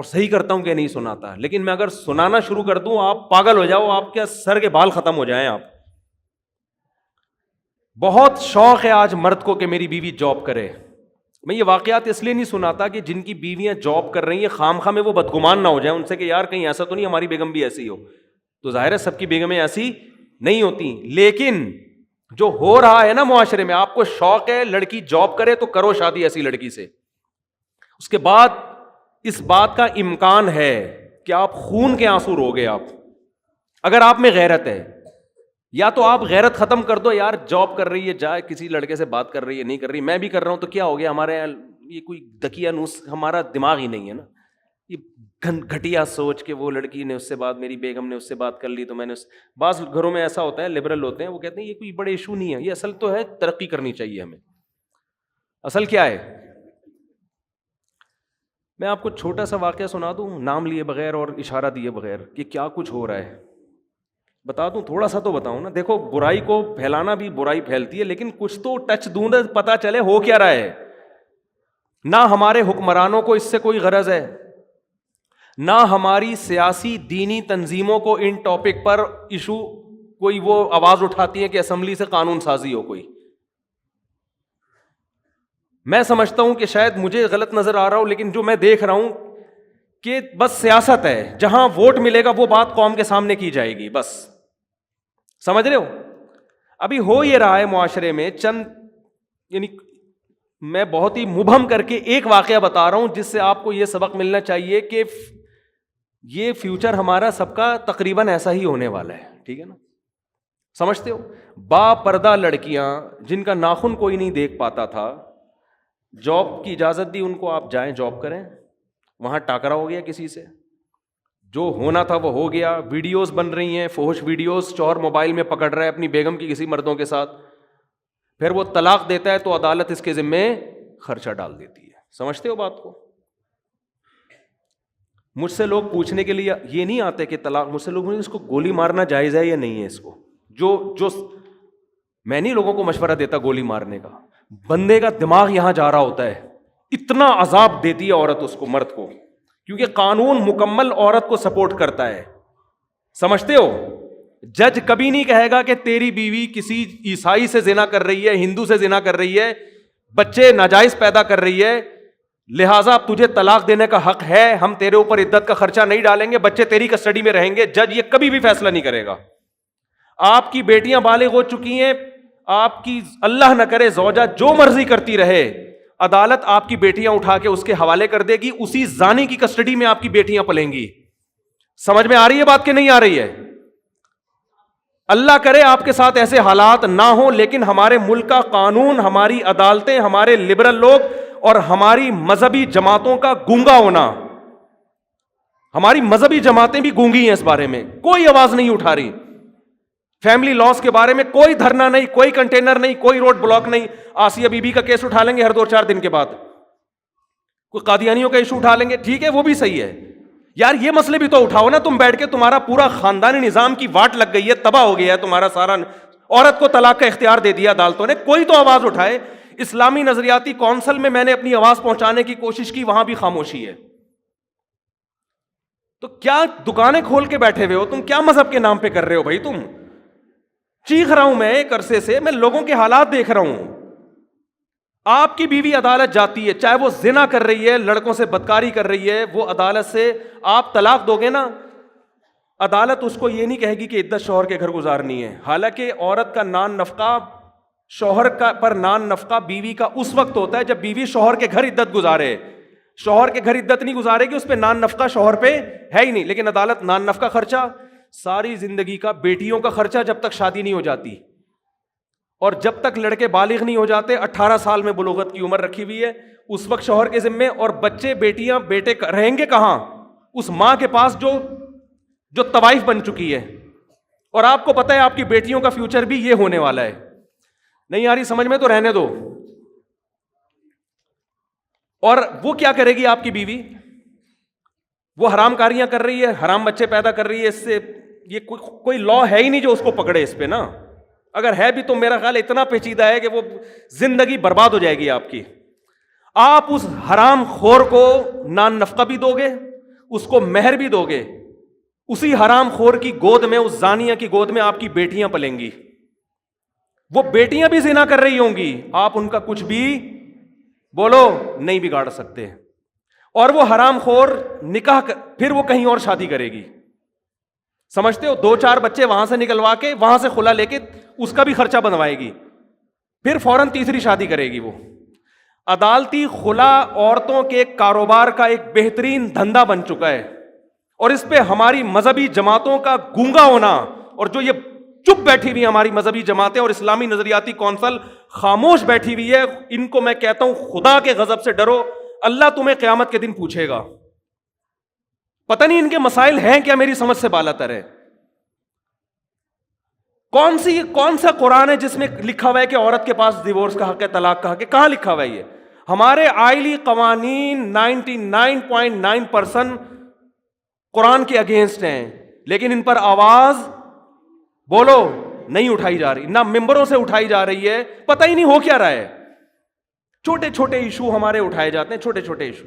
اور صحیح کرتا ہوں کہ نہیں سناتا, لیکن میں اگر سنانا شروع کر دوں آپ پاگل ہو جاؤ, آپ کے سر کے بال ختم ہو جائیں. آپ بہت شوق ہے آج مرد کو کہ میری بیوی جاب کرے. میں یہ واقعات اس لیے نہیں سناتا کہ جن کی بیویاں جاب کر رہی ہیں خامخواہ میں وہ بدگمان نہ ہو جائیں ان سے کہ یار کہیں ایسا تو نہیں ہماری بیگم بھی ایسی ہو. تو ظاہر ہے سب کی بیگمیں ایسی نہیں ہوتی, لیکن جو ہو رہا ہے نا معاشرے میں, آپ کو شوق ہے لڑکی جاب کرے تو کرو شادی ایسی لڑکی سے. اس کے بعد اس بات کا امکان ہے کہ آپ خون کے آنسو روگے. آپ اگر آپ میں غیرت ہے, یا تو آپ غیرت ختم کر دو, یار جاب کر رہی ہے جائے کسی لڑکے سے بات کر رہی ہے نہیں کر رہی, میں بھی کر رہا ہوں تو کیا ہو گیا, ہمارے یہ کوئی دکیا نوس, ہمارا دماغ ہی نہیں ہے نا. یہ گھٹیا سوچ کہ وہ لڑکی نے اس سے بات, میری بیگم نے اس سے بات کر لی تو میں نے بعض گھروں میں ایسا ہوتا ہے, لبرل ہوتے ہیں, وہ کہتے ہیں یہ کوئی بڑے ایشو نہیں ہے, یہ اصل تو ہے ترقی کرنی چاہیے ہمیں. اصل کیا ہے؟ میں آپ کو چھوٹا سا واقعہ سنا دوں نام لیے بغیر اور اشارہ دیے بغیر کہ کیا کچھ ہو رہا ہے, بتا دوں تھوڑا سا تو بتاؤں نا. دیکھو برائی کو پھیلانا بھی برائی پھیلتی ہے, لیکن کچھ تو ٹچ دوں نا پتا چلے ہو کیا رہا ہے. نہ ہمارے حکمرانوں کو اس سے کوئی غرض ہے, نہ ہماری سیاسی دینی تنظیموں کو ان ٹاپک پر ایشو کوئی وہ آواز اٹھاتی ہے کہ اسمبلی سے قانون سازی ہو کوئی. میں سمجھتا ہوں کہ شاید مجھے غلط نظر آ رہا ہو, لیکن جو میں دیکھ رہا ہوں کہ بس سیاست ہے, جہاں ووٹ ملے گا وہ بات قوم کے سامنے کی جائے گی بس. سمجھ رہے ہو؟ ابھی ہو یہ رہا ہے معاشرے میں چند, یعنی میں بہت ہی مبہم کر کے ایک واقعہ بتا رہا ہوں جس سے آپ کو یہ سبق ملنا چاہیے کہ یہ فیوچر ہمارا سب کا تقریباً ایسا ہی ہونے والا ہے. ٹھیک ہے نا؟ سمجھتے ہو؟ با پردہ لڑکیاں جن کا ناخن کوئی نہیں دیکھ پاتا تھا, جاب کی اجازت دی ان کو, آپ جائیں جاب کریں, وہاں ٹاکرا ہو گیا کسی سے, جو ہونا تھا وہ ہو گیا. ویڈیوز بن رہی ہیں, فحش ویڈیوز, چور موبائل میں پکڑ رہا ہے اپنی بیگم کی کسی مردوں کے ساتھ, پھر وہ طلاق دیتا ہے تو عدالت اس کے ذمے خرچہ ڈال دیتی ہے. سمجھتے ہو بات کو؟ مجھ سے لوگ پوچھنے کے لیے یہ نہیں آتے کہ طلاق, مجھ سے لوگ اس کو گولی مارنا جائز ہے یا نہیں ہے. اس کو جو میں نہیں لوگوں کو مشورہ دیتا گولی مارنے کا, بندے کا دماغ یہاں جا رہا ہوتا ہے, اتنا عذاب دیتی ہے عورت اس کو, مرد کو, کیونکہ قانون مکمل عورت کو سپورٹ کرتا ہے. سمجھتے ہو؟ جج کبھی نہیں کہے گا کہ تیری بیوی کسی عیسائی سے زنا کر رہی ہے, ہندو سے زنا کر رہی ہے, بچے ناجائز پیدا کر رہی ہے, لہٰذا تجھے طلاق دینے کا حق ہے, ہم تیرے اوپر عدت کا خرچہ نہیں ڈالیں گے, بچے تیری کسٹڈی میں رہیں گے. جج یہ کبھی بھی فیصلہ نہیں کرے گا. آپ کی بیٹیاں بالغ ہو چکی ہیں, آپ کی اللہ نہ کرے زوجہ جو مرضی کرتی رہے, عدالت آپ کی بیٹیاں اٹھا کے اس کے حوالے کر دے گی, اسی زانی کی کسٹڈی میں آپ کی بیٹیاں پلیں گی. سمجھ میں آ رہی ہے بات کہ نہیں آ رہی ہے؟ اللہ کرے آپ کے ساتھ ایسے حالات نہ ہوں, لیکن ہمارے ملک کا قانون, ہماری عدالتیں, ہمارے لبرل لوگ اور ہماری مذہبی جماعتوں کا گونگا ہونا, ہماری مذہبی جماعتیں بھی گونگی ہیں اس بارے میں, کوئی آواز نہیں اٹھا رہی. فیملی لاس کے بارے میں کوئی دھرنا نہیں, کوئی کنٹینر نہیں, کوئی روڈ بلاک نہیں. آسیہ بی بی کا کیس اٹھا لیں گے ہر 2-4 دن کے بعد, کوئی قادیانیوں کا ایشو اٹھا لیں گے, ٹھیک ہے وہ بھی صحیح ہے. یار یہ مسئلے بھی تو اٹھاؤ نا تم بیٹھ کے, تمہارا پورا خاندانی نظام کی واٹ لگ گئی ہے, تباہ ہو گیا ہے تمہارا سارا, عورت کو طلاق کا اختیار دے دیا عدالتوں نے, کوئی تو آواز اٹھائے. اسلامی نظریاتی کونسل میں میں نے اپنی آواز پہنچانے کی کوشش کی, وہاں بھی خاموشی ہے. تو کیا دکانیں کھول کے بیٹھے ہوئے ہو تم, کیا مذہب کے نام پہ کر رہے ہو بھائی تم؟ چیخ رہا ہوں میں ایک عرصے سے, میں لوگوں کے حالات دیکھ رہا ہوں. آپ کی بیوی عدالت جاتی ہے, چاہے وہ زنا کر رہی ہے, لڑکوں سے بدکاری کر رہی ہے, وہ عدالت سے آپ طلاق دو گے نا, عدالت اس کو یہ نہیں کہے گی کہ عدت شوہر کے گھر گزارنی ہے. حالانکہ عورت کا نان نفقہ, شوہر کا پر نان نفقہ بیوی کا اس وقت ہوتا ہے جب بیوی شوہر کے گھر عدت گزارے. شوہر کے گھر عدت نہیں گزارے گی, اس پہ نان نفقہ شوہر پہ ہے ہی نہیں. لیکن عدالت نان نفقہ خرچہ, ساری زندگی کا بیٹیوں کا خرچہ جب تک شادی نہیں ہو جاتی, اور جب تک لڑکے بالغ نہیں ہو جاتے, 18 سال میں بلوغت کی عمر رکھی ہوئی ہے, اس وقت شوہر کے ذمے. اور بچے بیٹیاں بیٹے رہیں گے کہاں؟ اس ماں کے پاس جو طوائف بن چکی ہے. اور آپ کو پتہ ہے آپ کی بیٹیوں کا فیوچر بھی یہ ہونے والا ہے. نہیں آ رہی سمجھ میں تو رہنے دو. اور وہ کیا کرے گی آپ کی بیوی؟ وہ حرام کاریاں کر رہی ہے, حرام بچے پیدا کر رہی ہے, اس سے یہ کوئی لا ہے ہی نہیں جو اس کو پکڑے اس پہ نا. اگر ہے بھی تو میرا خیال اتنا پیچیدہ ہے کہ وہ زندگی برباد ہو جائے گی آپ کی. آپ اس حرام خور کو نان نفقہ بھی دو گے, اس کو مہر بھی دو گے، اسی حرام خور کی گود میں، اس زانیہ کی گود میں آپ کی بیٹیاں پلیں گی، وہ بیٹیاں بھی زنا کر رہی ہوں گی، آپ ان کا کچھ بھی بولو نہیں بگاڑ سکتے، اور وہ حرام خور نکاح پھر وہ کہیں اور شادی کرے گی، سمجھتے ہو؟ 2-4 بچے وہاں سے نکلوا کے، وہاں سے خلا لے کے اس کا بھی خرچہ بنوائے گی، پھر فوراً تیسری شادی کرے گی وہ۔ عدالتی خلا عورتوں کے کاروبار کا ایک بہترین دھندا بن چکا ہے، اور اس پہ ہماری مذہبی جماعتوں کا گونگا ہونا، اور جو یہ چپ بیٹھی ہوئی ہماری مذہبی جماعتیں اور اسلامی نظریاتی کونسل خاموش بیٹھی ہوئی ہے، ان کو میں کہتا ہوں خدا کے غضب سے ڈرو، اللہ تمہیں قیامت کے دن پوچھے گا۔ پتہ نہیں ان کے مسائل ہیں کیا، میری سمجھ سے بالا تر ہے۔ کون سا قرآن ہے جس میں لکھا ہوا ہے کہ عورت کے پاس ڈیورس کا حق ہے، طلاق کا حق ہے؟ کہاں لکھا ہوا ہے یہ؟ ہمارے آئلی قوانین 99.9% قرآن کے اگینسٹ ہیں، لیکن ان پر آواز بولو نہیں اٹھائی جا رہی، نہ ممبروں سے اٹھائی جا رہی ہے، پتہ ہی نہیں ہو کیا رہا ہے۔ چھوٹے چھوٹے ایشو ہمارے اٹھائے جاتے ہیں، چھوٹے چھوٹے ایشو،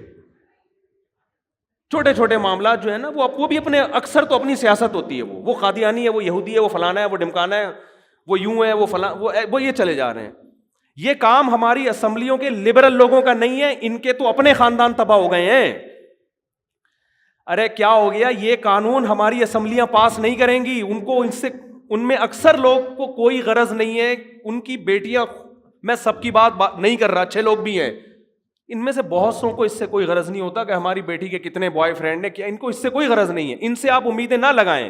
چھوٹے چھوٹے معاملات جو ہے نا، وہ بھی اپنے اکثر تو اپنی سیاست ہوتی ہے، وہ قادیانی ہے، وہ یہودی ہے، وہ فلانا ہے، وہ ڈمکانا ہے، وہ یوں ہے، وہ فلاں، وہ یہ چلے جا رہے ہیں۔ یہ کام ہماری اسمبلیوں کے لبرل لوگوں کا نہیں ہے، ان کے تو اپنے خاندان تباہ ہو گئے ہیں۔ ارے کیا ہو گیا، یہ قانون ہماری اسمبلیاں پاس نہیں کریں گی، ان میں اکثر لوگ کو کوئی غرض نہیں ہے، ان کی بیٹیاں، میں سب کی بات نہیں کر رہا، اچھے لوگ بھی ہیں، ان میں سے بہت سو کو اس سے کوئی غرض نہیں ہوتا کہ ہماری بیٹی کے کتنے بوائے فرینڈ ہیں، کیا ان کو اس سے کوئی غرض نہیں ہے، ان سے آپ امیدیں نہ لگائیں۔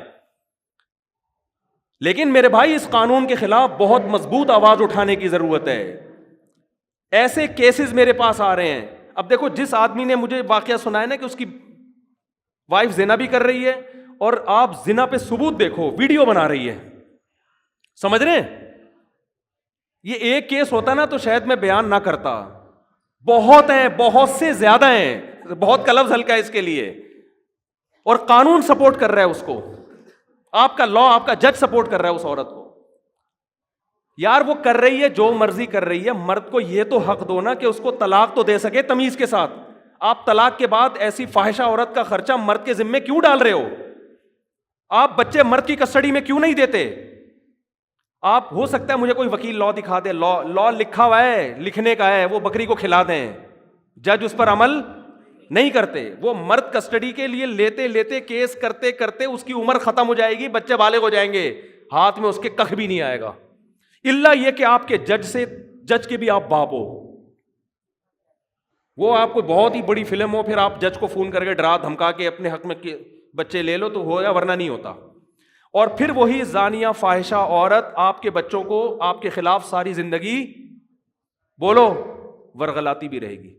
لیکن میرے بھائی، اس قانون کے خلاف بہت مضبوط آواز اٹھانے کی ضرورت ہے۔ ایسے کیسز میرے پاس آ رہے ہیں، اب دیکھو جس آدمی نے مجھے واقعہ سنایا نا کہ اس کی وائف زنا بھی کر رہی ہے، اور آپ زنا پہ ثبوت دیکھو، ویڈیو بنا رہی ہے، سمجھ رہے ہیں؟ یہ ایک کیس ہوتا نا تو شاید میں بیان نہ کرتا، بہت ہیں، بہت سے زیادہ ہیں، بہت کا لفظ ہلکا ہے اس کے لیے، اور قانون سپورٹ کر رہا ہے اس کو، آپ کا لا، آپ کا جج سپورٹ کر رہا ہے اس عورت کو۔ یار وہ کر رہی ہے جو مرضی کر رہی ہے، مرد کو یہ تو حق دو نا کہ اس کو طلاق تو دے سکے تمیز کے ساتھ۔ آپ طلاق کے بعد ایسی فاحشہ عورت کا خرچہ مرد کے ذمے کیوں ڈال رہے ہو؟ آپ بچے مرد کی کسٹڈی میں کیوں نہیں دیتے؟ آپ، ہو سکتا ہے مجھے کوئی وکیل لا دکھا دے، لا لکھا ہوا ہے، لکھنے کا ہے، وہ بکری کو کھلا دیں، جج اس پر عمل نہیں کرتے۔ وہ مرد کسٹڈی کے لیے لیتے لیتے، کیس کرتے کرتے اس کی عمر ختم ہو جائے گی، بچے بالغ ہو جائیں گے، ہاتھ میں اس کے کخ بھی نہیں آئے گا، الا یہ کہ آپ کے جج کے بھی آپ باپ ہو، وہ آپ کو بہت ہی بڑی فلم ہو، پھر آپ جج کو فون کر کے ڈرا دھمکا کے اپنے حق میں بچے لے لو تو ہو گیا، ورنہ نہیں ہوتا۔ اور پھر وہی زانیہ فاحشہ عورت آپ کے بچوں کو آپ کے خلاف ساری زندگی بولو ورغلاتی بھی رہے گی۔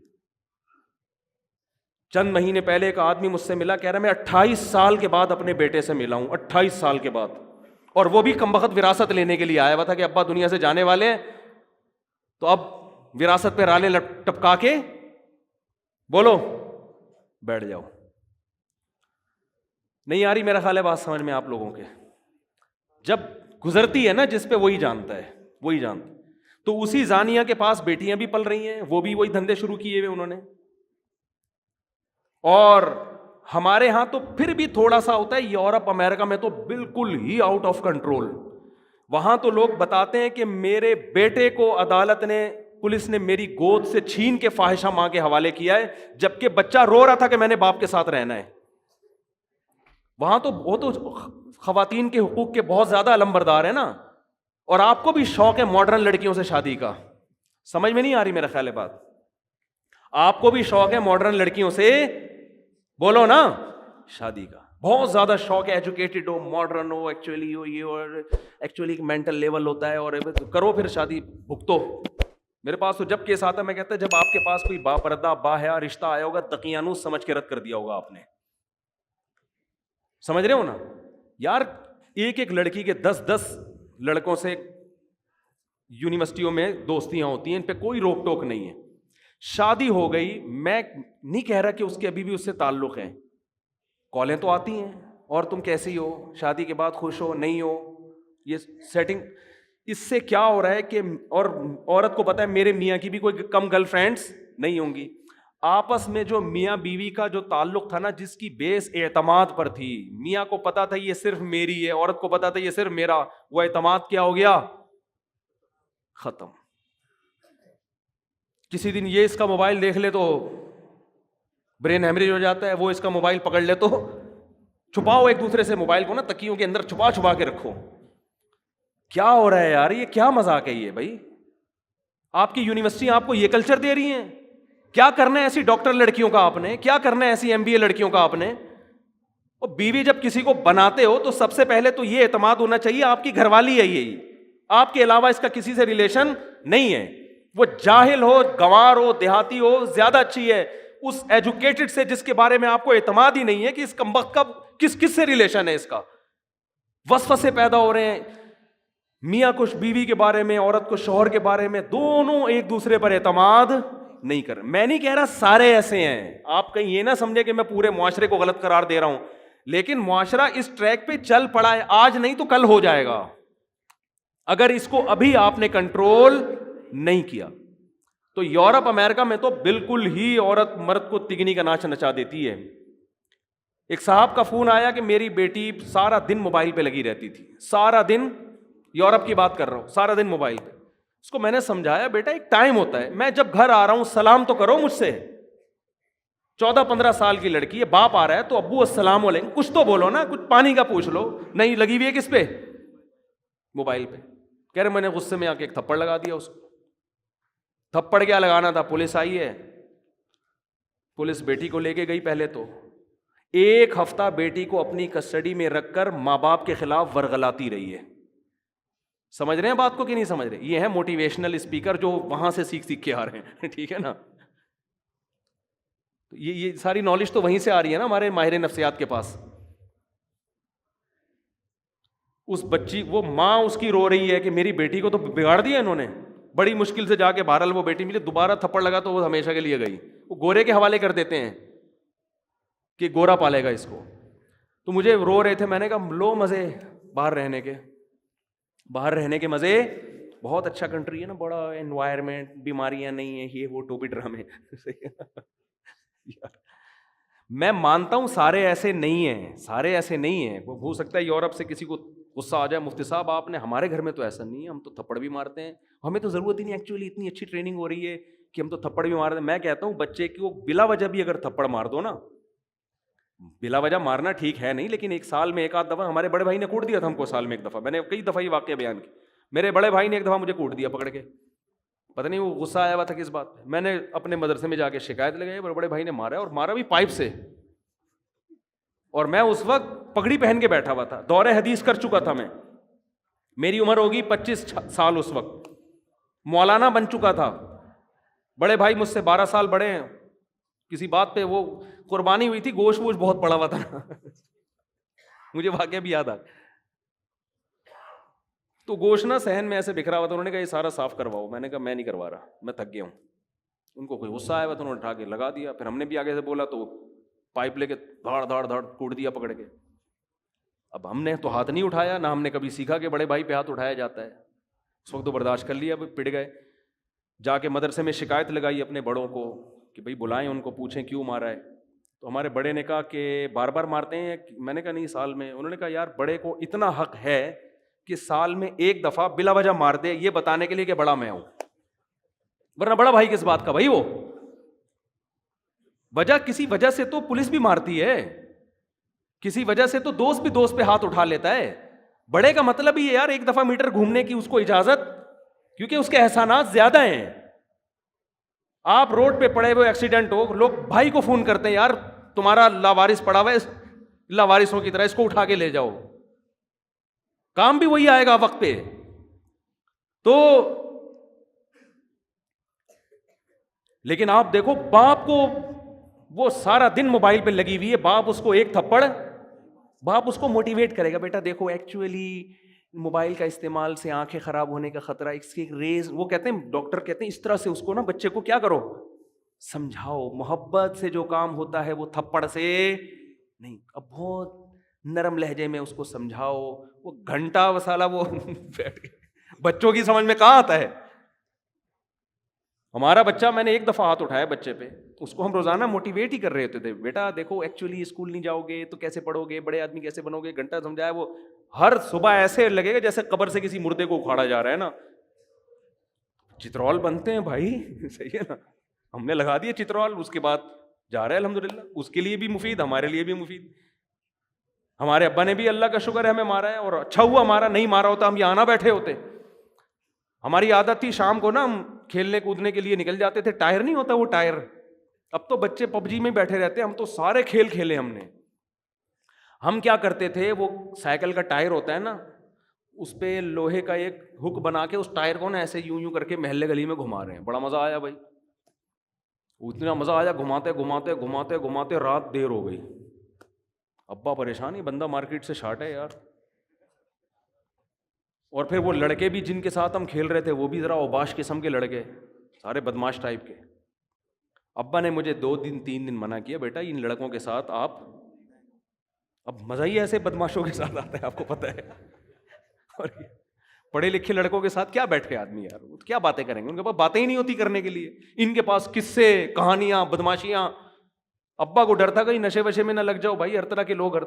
چند مہینے پہلے ایک آدمی مجھ سے ملا، کہہ رہا میں 28 سال کے بعد اپنے بیٹے سے ملا ہوں، 28 سال کے بعد، اور وہ بھی کمبخت وراثت لینے کے لیے آیا ہوا تھا کہ ابا دنیا سے جانے والے ہیں، تو اب وراثت پہ رالیں ٹپکا کے بولو بیٹھ جاؤ۔ نہیں آ رہی میرا خیال ہے بات سمجھ میں آپ لوگوں کے؟ جب گزرتی ہے نا جس پہ، وہی جانتا ہے، وہی جانتا ہے۔ تو اسی زانیہ کے پاس بیٹیاں بھی پل رہی ہیں، وہ بھی وہی دھندے شروع کیے ہوئے انہوں نے۔ اور ہمارے ہاں تو پھر بھی تھوڑا سا ہوتا ہے، یورپ امریکہ میں تو بالکل ہی آؤٹ آف کنٹرول۔ وہاں تو لوگ بتاتے ہیں کہ میرے بیٹے کو عدالت نے، پولیس نے میری گود سے چھین کے فاحشہ ماں کے حوالے کیا ہے، جبکہ بچہ رو رہا تھا کہ میں نے باپ کے ساتھ رہنا ہے۔ وہاں تو وہ تو خواتین کے حقوق کے بہت زیادہ علمبردار ہیں نا، اور آپ کو بھی شوق ہے ماڈرن لڑکیوں سے شادی کا۔ سمجھ میں نہیں آ رہی میرا خیال ہے بات؟ آپ کو بھی شوق ہے ماڈرن لڑکیوں سے بولو نا شادی کا، بہت زیادہ شوق ہے، ایجوکیٹڈ ہو، ماڈرن ہو، ایکچولی ہو یہ، اور ایکچولی مینٹل لیول ہوتا ہے، اور کرو پھر شادی بھگتو۔ میرے پاس تو جب کیس آتا ہے میں کہتا جب آپ کے پاس کوئی با پردہ با حیا رشتہ آیا ہوگا، دقیانوس سمجھ کے رد کر دیا ہوگا آپ نے، سمجھ رہے ہو نا یار؟ ایک ایک لڑکی کے 10 لڑکوں سے یونیورسٹیوں میں دوستیاں ہوتی ہیں، ان پہ کوئی روک ٹوک نہیں ہے۔ شادی ہو گئی، میں نہیں کہہ رہا کہ اس کے ابھی بھی اس سے تعلق ہیں، کالیں تو آتی ہیں، اور تم کیسی ہو، شادی کے بعد خوش ہو نہیں ہو، یہ سیٹنگ۔ اس سے کیا ہو رہا ہے کہ، اور عورت کو پتا ہے میرے میاں کی بھی کوئی کم گرل فرینڈس نہیں ہوں گی، آپس میں جو میاں بیوی کا جو تعلق تھا نا، جس کی بیس اعتماد پر تھی، میاں کو پتا تھا یہ صرف میری ہے، عورت کو پتا تھا یہ صرف میرا، وہ اعتماد کیا ہو گیا؟ ختم. کسی دن یہ اس کا موبائل دیکھ لے تو برین ہیمریج ہو جاتا ہے، وہ اس کا موبائل پکڑ لے تو چھپاؤ ایک دوسرے سے موبائل کو نا، تکیوں کے اندر چھپا کے رکھو. کیا ہو رہا ہے یار؟ یہ کیا مذاق ہے یہ بھائی؟ آپ کی یونیورسٹی آپ کو یہ کلچر دے رہی ہیں؟ کیا کرنا ہے ایسی ڈاکٹر لڑکیوں کا آپ نے؟ کیا کرنا ہے ایسی MBA لڑکیوں کا آپ نے؟ اور بیوی جب کسی کو بناتے ہو تو سب سے پہلے تو یہ اعتماد ہونا چاہیے آپ کی گھر والی ہے، یہی آپ کے علاوہ اس کا کسی سے ریلیشن نہیں ہے. وہ جاہل ہو، گنوار ہو، دیہاتی ہو، زیادہ اچھی ہے اس ایجوکیٹڈ سے جس کے بارے میں آپ کو اعتماد ہی نہیں ہے کہ اس کمبخت کا کس سے ریلیشن ہے. اس کا وسوسے پیدا ہو رہے ہیں میاں کو بیوی کے بارے میں، عورت کو شوہر کے بارے میں، دونوں ایک دوسرے پر اعتماد نہیں کر. میں نہیں کہہ رہا سارے ایسے ہیں، آپ کہیں یہ نہ سمجھے کہ میں پورے معاشرے کو غلط قرار دے رہا ہوں، لیکن معاشرہ اس ٹریک پہ چل پڑا ہے، آج نہیں تو کل ہو جائے گا اگر اس کو ابھی آپ نے کنٹرول نہیں کیا. تو یورپ امریکہ میں تو بالکل ہی عورت مرد کو تگنی کا ناچ نچا دیتی ہے. ایک صاحب کا فون آیا کہ میری بیٹی سارا دن موبائل پہ لگی رہتی تھی، سارا دن، یورپ کی بات کر رہا ہوں، سارا دن موبائل پہ. اس کو میں نے سمجھایا بیٹا ایک ٹائم ہوتا ہے، میں جب گھر آ رہا ہوں سلام تو کرو مجھ سے. 14-15 سال کی لڑکی ہے، باپ آ رہا ہے تو ابو السلام علیکم کچھ تو بولو نا، کچھ پانی کا پوچھ لو. نہیں، لگی ہوئی ہے کس پہ؟ موبائل پہ. کہہ رہے میں نے غصے میں آ کے ایک تھپڑ لگا دیا اس کو. تھپڑ کیا لگانا تھا، پولیس آئی ہے، پولیس بیٹی کو لے کے گئی. پہلے تو 1 ہفتہ بیٹی کو اپنی کسٹڈی میں رکھ کر ماں باپ کے خلاف ورغلاتی رہی ہے. سمجھ رہے ہیں بات کو کہ نہیں سمجھ رہے؟ یہ ہے موٹیویشنل اسپیکر جو وہاں سے سیکھ کے آ رہے ہیں. ٹھیک ہے نا؟ یہ ساری نالج تو وہیں سے آ رہی ہے نا ہمارے ماہر نفسیات کے پاس. اس بچی، وہ ماں اس کی رو رہی ہے کہ میری بیٹی کو تو بگاڑ دیا انہوں نے. بڑی مشکل سے جا کے بہرحال وہ بیٹی ملی، دوبارہ تھپڑ لگا تو وہ ہمیشہ کے لیے گئی. وہ گورے کے حوالے کر دیتے ہیں کہ گورا پالے گا اس کو. تو مجھے رو رہے تھے، میں نے کہا لو مزے باہر رہنے کے مزے، بہت اچھا کنٹری ہے نا، بڑا انوائرمنٹ، بیماریاں نہیں ہیں، یہ وہ ٹوپی ڈرامے. میں مانتا ہوں سارے ایسے نہیں ہیں. وہ ہو سکتا ہے یورپ سے کسی کو غصہ آ جائے، مفتی صاحب آپ نے، ہمارے گھر میں تو ایسا نہیں ہے، ہم تو تھپڑ بھی مارتے ہیں، ہمیں تو ضرورت ہی نہیں، ایکچولی اتنی اچھی ٹریننگ ہو رہی ہے کہ ہم تو تھپڑ بھی مارتے ہیں. میں کہتا ہوں بچے کو بلا وجہ بھی اگر تھپڑ مار دو نا، بلا وجہ مارنا ٹھیک ہے نہیں، لیکن 1 سال میں 1 آدھ دفعہ، ہمارے بڑے بھائی نے کوٹ دیا تھا ہم کو سال میں 1 دفعہ. میں نے کئی دفعہ یہ واقعہ بیان کیا. میرے بڑے بھائی نے 1 دفعہ مجھے کوٹ دیا پکڑ کے، پتہ نہیں وہ غصہ آیا ہوا تھا کس بات پہ. میں نے اپنے مدرسے میں جا کے شکایت لگائی، بڑے بھائی نے مارا، اور مارا بھی پائپ سے. اور میں اس وقت پگڑی پہن کے بیٹھا ہوا تھا، دور حدیث کر چکا تھا میں، میری عمر ہوگی 25 سال اس وقت، مولانا بن چکا تھا. بڑے بھائی مجھ سے 12 سال بڑے ہیں. کسی بات پہ وہ قربانی ہوئی تھی، گوشت ووشت بہت پڑا ہوا تھا. مجھے واقعہ بھی یاد آ، تو گوشت نا صحن میں ایسے بکھرا ہوا تھا. انہوں نے کہا یہ سارا صاف کرواؤ. میں نے کہا میں نہیں کروا رہا، میں تھک گیا ہوں. ان کو کوئی غصہ آیا ہوا تو انہوں نے اٹھا کے لگا دیا. پھر ہم نے بھی آگے سے بولا تو پائپ لے کے دھاڑ کوٹ دیا پکڑ کے. اب ہم نے تو ہاتھ نہیں اٹھایا، نہ ہم نے کبھی سیکھا کہ بڑے بھائی پہ ہاتھ اٹھایا جاتا ہے. اس وقت تو برداشت کر لیا، پڑ گئے. جا کے مدرسے میں شکایت لگائی اپنے بڑوں کو کہ بھائی بلائیں ان کو، پوچھیں کیوں مارا ہے. تو ہمارے بڑے نے کہا کہ بار بار مارتے ہیں. میں نے کہا نہیں، سال میں. انہوں نے کہا یار بڑے کو اتنا حق ہے کہ سال میں 1 دفعہ بلا وجہ مار دے، یہ بتانے کے لیے کہ بڑا میں ہوں، ورنہ بڑا بھائی کس بات کا بھائی؟ وہ وجہ، کسی وجہ سے تو پولیس بھی مارتی ہے، کسی وجہ سے تو دوست بھی دوست پہ ہاتھ اٹھا لیتا ہے. بڑے کا مطلب ہی ہے یار 1 دفعہ میٹر گھومنے کی اس کو اجازت، کیونکہ اس کے احسانات زیادہ ہیں. آپ روڈ پہ پڑے ہوئے ایکسیڈنٹ ہو، لوگ بھائی کو فون کرتے ہیں یار تمہارا لاوارث پڑا ہوا ہے، لاوارثوں کی طرح اس کو اٹھا کے لے جاؤ. کام بھی وہی آئے گا وقت پہ. تو لیکن آپ دیکھو باپ کو، وہ سارا دن موبائل پہ لگی ہوئی ہے، باپ اس کو 1 تھپڑ، باپ اس کو موٹیویٹ کرے گا، بیٹا دیکھو ایکچولی موبائل کا استعمال سے آنکھیں خراب ہونے کا خطرہ، اس کی ریز، وہ کہتے ہیں ڈاکٹر کہتے ہیں اس طرح سے اس کو نا بچے کو کیا کرو، سمجھاؤ. محبت سے جو کام ہوتا ہے وہ تھپڑ سے نہیں. اب بہت نرم لہجے میں اس کو سمجھاؤ. وہ گھنٹہ وسالہ وہ بیٹھ کے، بچوں کی سمجھ میں کہاں آتا ہے. ہمارا بچہ، میں نے 1 دفعہ ہاتھ اٹھایا بچے پہ، اس کو ہم روزانہ موٹیویٹ ہی کر رہے ہوتے تھے, بیٹا دیکھو ایکچولی اسکول نہیں جاؤ گے تو کیسے پڑھو گے, بڑے آدمی کیسے بنو گے, گھنٹہ سمجھایا. وہ ہر صبح ایسے لگے گا جیسے قبر سے کسی مردے کو اکھاڑا جا رہا ہے نا. چترول بنتے ہیں بھائی, صحیح ہے نا, ہم نے لگا دیا چترول, اس کے بعد جا رہا ہے الحمدللہ. اس کے لیے بھی مفید, ہمارے لیے بھی مفید. ہمارے ابا نے بھی اللہ کا شکر ہے ہمیں مارا ہے, اور اچھا ہوا مارا, نہیں مارا ہوتا ہم یہاں نہ بیٹھے ہوتے. ہماری عادت تھی شام کو نا ہم کھیلنے کودنے کے لیے نکل جاتے تھے, ٹائر نہیں ہوتا وہ ٹائر, اب تو بچے پب جی میں بیٹھے رہتے ہیں, ہم تو سارے کھیل کھیلے ہم نے. ہم کیا کرتے تھے, وہ سائیکل کا ٹائر ہوتا ہے نا, اس پہ لوہے کا ایک ہک بنا کے اس ٹائر کو نا ایسے یوں یوں کر کے محلے گلی میں گھما رہے ہیں. بڑا مزہ آیا بھائی, اتنا مزہ آیا, گھماتے گھماتے گھماتے گھماتے رات دیر ہو گئی. ابا پریشان, ہی بندہ مارکیٹ سے شارٹ ہے یار. اور پھر وہ لڑکے بھی جن کے ساتھ ہم کھیل رہے تھے وہ بھی ذرا اوباش قسم کے لڑکے, سارے بدماش ٹائپ کے. ابا نے مجھے 2 دن 3 دن منع کیا, بیٹا ان لڑکوں کے ساتھ آپ, اب مزہ ہی ایسے بدماشوں کے ساتھ آتا ہے آپ کو پتہ ہے. اور پڑھے لکھے لڑکوں کے ساتھ کیا بیٹھ کے آدمی یار, وہ کیا باتیں کریں گے, ان کے پاس باتیں ہی نہیں ہوتی کرنے کے لیے. ان کے پاس قصے, کہانیاں, بدماشیاں. ابا کو ڈر تھا کہیں نشے وشے میں نہ لگ جاؤ, بھائی ہر طرح کے لوگ ہر.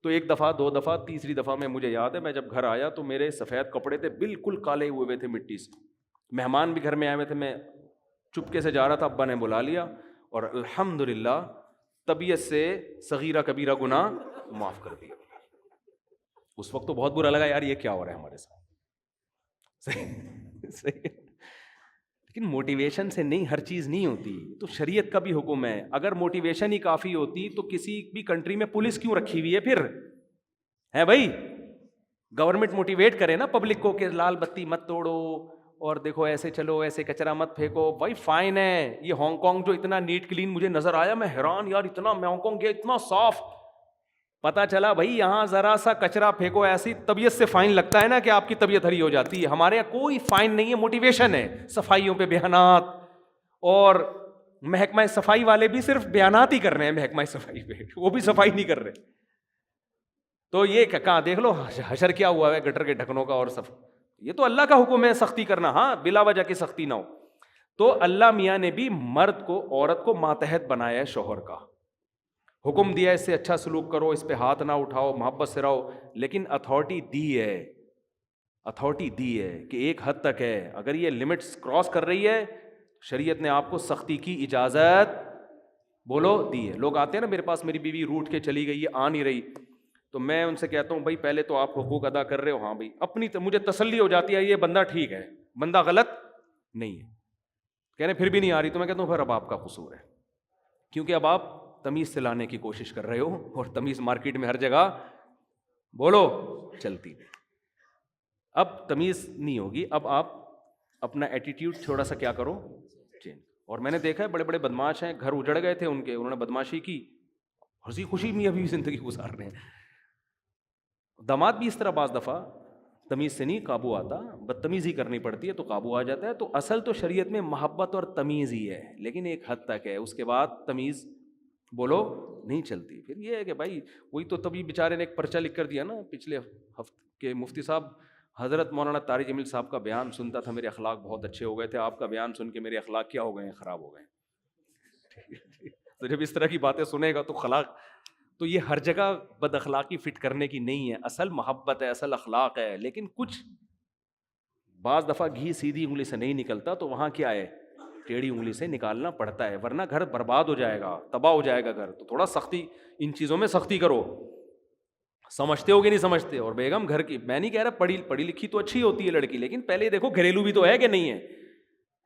تو 1 دفعہ 2 دفعہ, تیسری دفعہ میں مجھے یاد ہے, میں جب گھر آیا تو میرے سفید کپڑے تھے بالکل کالے ہوئے تھے مٹی سے. مہمان بھی گھر میں آئے ہوئے تھے, میں چپکے سے جا رہا تھا, ابا نے بلا لیا, اور الحمدللہ طبیعت سے صغیرہ کبیرہ گناہ معاف کر دیا. اس وقت تو بہت برا لگا یار, یہ کیا ہو رہا ہے ہمارے ساتھ. صحیح. لیکن موٹیویشن سے نہیں, ہر چیز نہیں ہوتی. تو شریعت کا بھی حکم ہے, اگر موٹیویشن ہی کافی ہوتی تو کسی بھی کنٹری میں پولیس کیوں رکھی ہوئی ہے پھر, ہے بھائی. گورنمنٹ موٹیویٹ کرے نا پبلک کو کہ لال بتی مت توڑو, اور دیکھو ایسے چلو, ایسے کچرا مت پھینکو. بھائی فائن ہے. یہ ہانگ کانگ جو اتنا نیٹ کلین مجھے نظر آیا, میں حیران یار, اتنا میں ہانگ کانگ گیا اتنا صاف. پتا چلا بھائی یہاں ذرا سا کچرا پھینکو ایسی طبیعت سے فائن لگتا ہے نا کہ آپ کی طبیعت ہری ہو جاتی ہے. ہمارے یہاں کوئی فائن نہیں ہے, موٹیویشن ہے. صفائیوں پہ بیانات, اور محکمہ صفائی والے بھی صرف بیانات ہی کر رہے ہیں محکمہ صفائی پہ, وہ بھی صفائی نہیں کر رہے. تو یہ کہاں دیکھ لو حشر کیا ہوا ہے گٹر کے ڈھکنوں کا, اور یہ تو اللہ کا حکم ہے سختی کرنا, ہاں بلا وجہ کی سختی نہ ہو. تو اللہ میاں نے بھی مرد کو, عورت کو ماتحت بنایا ہے شوہر کا, حکم دیا اس سے اچھا سلوک کرو, اس پہ ہاتھ نہ اٹھاؤ, محبت سے رہو. لیکن اتھارٹی دی ہے کہ ایک حد تک ہے. اگر یہ لمٹس کراس کر رہی ہے, شریعت نے آپ کو سختی کی اجازت بولو دی ہے. لوگ آتے ہیں نا میرے پاس, میری بیوی روٹھ کے چلی گئی, آ نہیں رہی, تو میں ان سے کہتا ہوں بھائی پہلے تو آپ حقوق ادا کر رہے ہو, ہاں بھائی اپنی مجھے تسلی ہو جاتی ہے یہ بندہ ٹھیک ہے, بندہ غلط نہیں ہے. کہنے پھر بھی نہیں آ رہی, تو میں کہتا ہوں پھر اب آپ کا قصور ہے, کیونکہ اب آپ تمیز سے لانے کی کوشش کر رہے ہو, اور تمیز مارکیٹ میں ہر جگہ بولو چلتی ہے. اب تمیز نہیں ہوگی, اب آپ اپنا ایٹیٹیوڈ تھوڑا سا کیا کرو چینج. اور میں نے دیکھا ہے بڑے بڑے بدماش ہیں, گھر اجڑ گئے تھے ان کے, انہوں نے بدماشی کی, ہنسی خوشی میں ابھی زندگی گزار رہے ہیں. داماد بھی اس طرح بعض دفعہ تمیز سے نہیں قابو آتا, بدتمیزی کرنی پڑتی ہے تو قابو آ جاتا ہے. تو اصل تو شریعت میں محبت اور تمیز ہی ہے, لیکن ایک حد تک ہے, اس کے بعد تمیز بولو نہیں چلتی. پھر یہ ہے کہ بھائی وہی تو تبھی بیچارے نے ایک پرچہ لکھ کر دیا نا پچھلے ہفتے کے, مفتی صاحب حضرت مولانا طارق جمیل صاحب کا بیان سنتا تھا, میرے اخلاق بہت اچھے ہو گئے تھے, آپ کا بیان سن کے میرے اخلاق کیا ہو گئے ہیں, خراب ہو گئے ہیں. تو جب اس طرح کی باتیں سنے گا تو اخلاق, تو یہ ہر جگہ بد اخلاقی فٹ کرنے کی نہیں ہے, اصل محبت ہے, اصل اخلاق ہے. لیکن کچھ بعض دفعہ گھی سیدھی انگلی سے نہیں نکلتا, تو وہاں کیا ہے, ٹیڑھی انگلی سے نکالنا پڑتا ہے, ورنہ گھر برباد ہو جائے گا, تباہ ہو جائے گا گھر. تو تھوڑا سختی, ان چیزوں میں سختی کرو. سمجھتے ہو کہ نہیں سمجھتے؟ اور بیگم گھر کی, میں نہیں کہہ رہا پڑھی لکھی تو اچھی ہوتی ہے لڑکی, لیکن پہلے دیکھو گھریلو بھی تو ہے کہ نہیں ہے.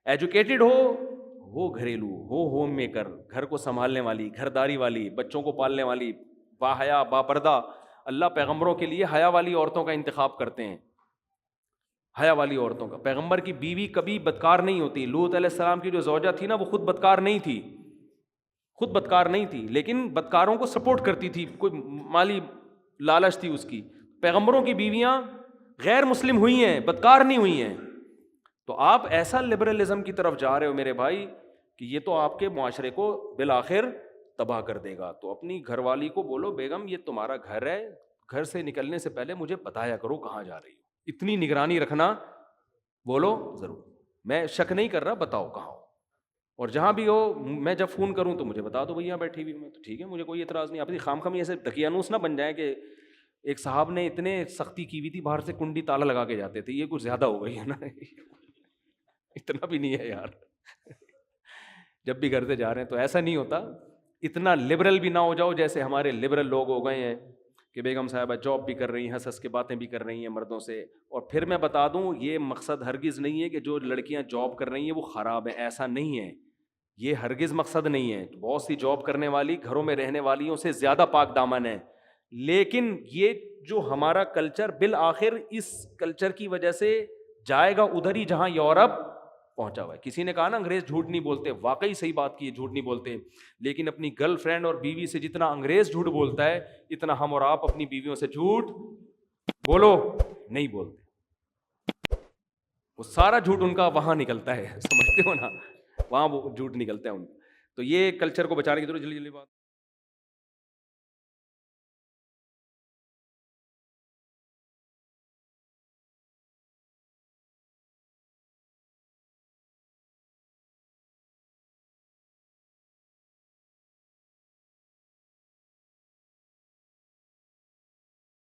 ایجوکیٹڈ ہو گھریلو ہو, ہوم میکر, گھر کو سنبھالنے والی, گھرداری والی, بچوں کو پالنے والی, باحیا باپردہ. اللہ پیغمبروں کے لیے حیا والی عورتوں کا انتخاب کرتے ہیں, حیا والی عورتوں کا. پیغمبر کی بیوی کبھی بدکار نہیں ہوتی. لوط علیہ السلام کی جو زوجہ تھی نا, وہ خود بدکار نہیں تھی, لیکن بدکاروں کو سپورٹ کرتی تھی, کوئی مالی لالچ تھی اس کی. پیغمبروں کی بیویاں غیر مسلم ہوئی ہیں, بدکار نہیں ہوئی ہیں. تو آپ ایسا لبرلزم کی طرف جا رہے ہو میرے بھائی کہ یہ تو آپ کے معاشرے کو بالآخر تباہ کر دے گا. تو اپنی گھر والی کو بولو, بیگم یہ تمہارا گھر ہے, گھر سے نکلنے سے پہلے مجھے بتایا کرو کہاں جا رہی ہو, اتنی نگرانی رکھنا بولو ضرور. میں شک نہیں کر رہا, بتاؤ کہاں ہو. اور جہاں بھی ہو میں جب فون کروں تو مجھے بتا دو بھیا بیٹھی ہوئی میں، تو ٹھیک ہے مجھے کوئی اعتراض نہیں. آپ خام خام ایسے دقیانوس نہ بن جائیں کہ ایک صاحب نے اتنے سختی کی ہوئی تھی باہر سے کنڈی تالا لگا کے جاتے تھے، یہ کچھ زیادہ ہو گئی ہے نا. اتنا بھی نہیں ہے یار. جب بھی گھر سے جا رہے ہیں تو ایسا نہیں ہوتا. اتنا لبرل بھی نہ ہو جاؤ جیسے ہمارے لبرل لوگ ہو گئے ہیں کہ بیگم صاحبہ جاب بھی کر رہی ہیں، ہنس ہنس کے باتیں بھی کر رہی ہیں مردوں سے. اور پھر میں بتا دوں یہ مقصد ہرگز نہیں ہے کہ جو لڑکیاں جاب کر رہی ہیں وہ خراب ہیں، ایسا نہیں ہے. یہ ہرگز مقصد نہیں ہے. بہت سی جاب کرنے والی گھروں میں رہنے والیوں سے زیادہ پاک دامن ہے. لیکن یہ جو ہمارا کلچر بالآخر اس کلچر کی وجہ سے جائے گا ادھر ہی جہاں یورپ پہنچا ہوا ہے. کسی نے کہا نا انگریز جھوٹ نہیں بولتے، واقعی صحیح بات کی ہے، جھوٹ نہیں بولتے. لیکن اپنی گرل فرینڈ اور بیوی سے جتنا انگریز جھوٹ بولتا ہے اتنا ہم اور آپ اپنی بیویوں سے جھوٹ بولو نہیں بولتے. وہ سارا جھوٹ ان کا وہاں نکلتا ہے، سمجھتے ہو نا، وہاں وہ جھوٹ نکلتا ہے ان. تو یہ کلچر کو بچانے کی ضرورت. جلدی بات